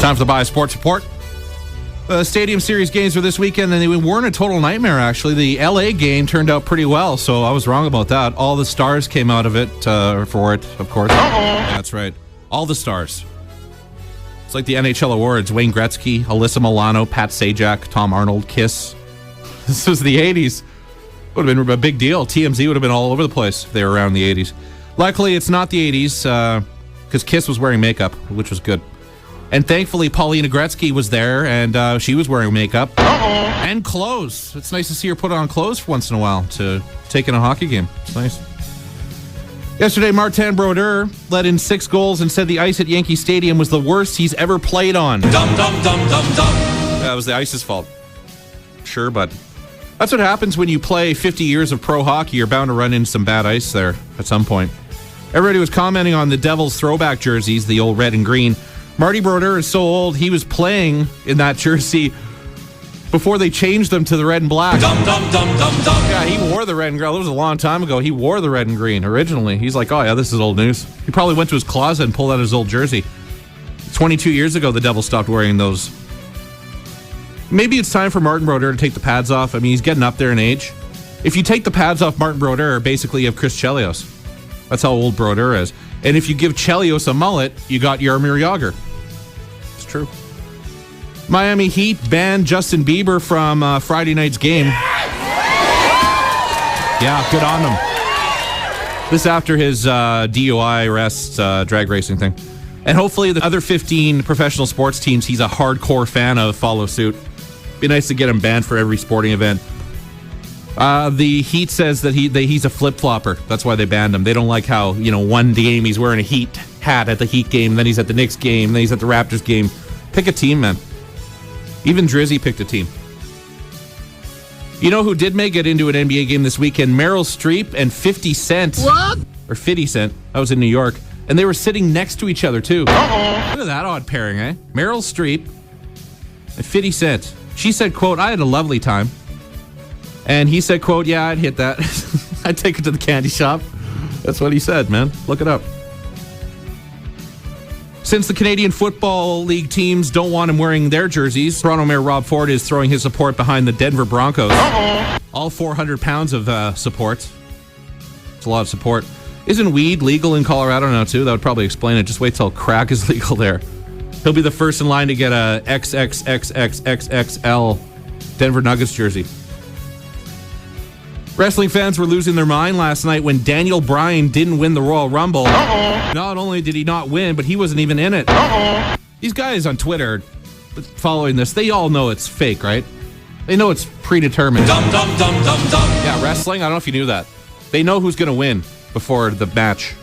Time for the Buy Sports Report. Stadium Series games are this weekend, and they weren't a total nightmare, actually. The LA game turned out pretty well, so I was wrong about that. All the stars came out of it for it, of course. That's right. All the stars. It's like the NHL awards. Wayne Gretzky, Alyssa Milano, Pat Sajak, Tom Arnold, Kiss. This was the 80s. Would have been a big deal. TMZ would have been all over the place if they were around the 80s. Luckily, it's not the 80s, because Kiss was wearing makeup, which was good. And thankfully, Paulina Gretzky was there, and she was wearing makeup and clothes. It's nice to see her put on clothes for once in a while to take in a hockey game. It's nice. Yesterday, Marty Brodeur led in 6 goals and said the ice at Yankee Stadium was the worst he's ever played on. That was the ice's fault. Sure, but that's what happens when you play 50 years of pro hockey. You're bound to run into some bad ice there at some point. Everybody was commenting on the Devils throwback jerseys, the old red and green. Marty Brodeur is so old, he was playing in that jersey before they changed them to the red and black. Yeah, he wore the red and green. That was a long time ago. He wore the red and green originally. He's like, oh yeah, this is old news. He probably went to his closet and pulled out his old jersey. 22 years ago, the Devils stopped wearing those. Maybe it's time for Marty Brodeur to take the pads off. I mean, he's getting up there in age. If you take the pads off Marty Brodeur, basically you have Chris Chelios. That's how old Brodeur is. And if you give Chelios a mullet, you got Jaromir Jagr. It's true. Miami Heat banned Justin Bieber from Friday night's game. Yeah, good on them. This after his DUI arrest, drag racing thing. And hopefully the other 15 professional sports teams he's a hardcore fan of follow suit. Be nice to get him banned for every sporting event. The Heat says that he's a flip-flopper. That's why they banned him. They don't like how, one game he's wearing a Heat hat at the Heat game, then he's at the Knicks game, then he's at the Raptors game. Pick a team, man. Even Drizzy picked a team. You know who did make it into an NBA game this weekend? Meryl Streep and 50 Cent. What? Or 50 Cent. I was in New York. And they were sitting next to each other, too. Look at that odd pairing, eh? Meryl Streep and 50 Cent. She said, quote, I had a lovely time. And he said, quote, yeah, I'd hit that. I'd take it to the candy shop. That's what he said, man. Look it up. Since the Canadian Football League teams don't want him wearing their jerseys, Toronto Mayor Rob Ford is throwing his support behind the Denver Broncos. All 400 pounds of support. It's a lot of support. Isn't weed legal in Colorado now, too? That would probably explain it. Just wait till crack is legal there. He'll be the first in line to get a XXXXXXL Denver Nuggets jersey. Wrestling fans were losing their mind last night when Daniel Bryan didn't win the Royal Rumble. Not only did he not win, but he wasn't even in it. These guys on Twitter following this, they all know it's fake, right? They know it's predetermined. Yeah, wrestling, I don't know if you knew that. They know who's going to win before the match.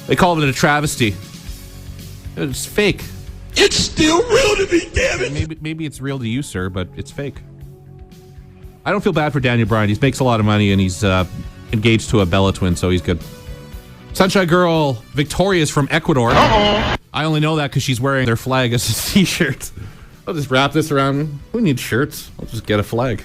They called it a travesty. It's fake. It's still real to me, damn it. Maybe it's real to you, sir, but it's fake. I don't feel bad for Daniel Bryan. He makes a lot of money, and he's engaged to a Bella twin, so he's good. Sunshine Girl Victoria's from Ecuador. I only know that because she's wearing their flag as a t-shirt. I'll just wrap this around. Who needs shirts? I'll just get a flag.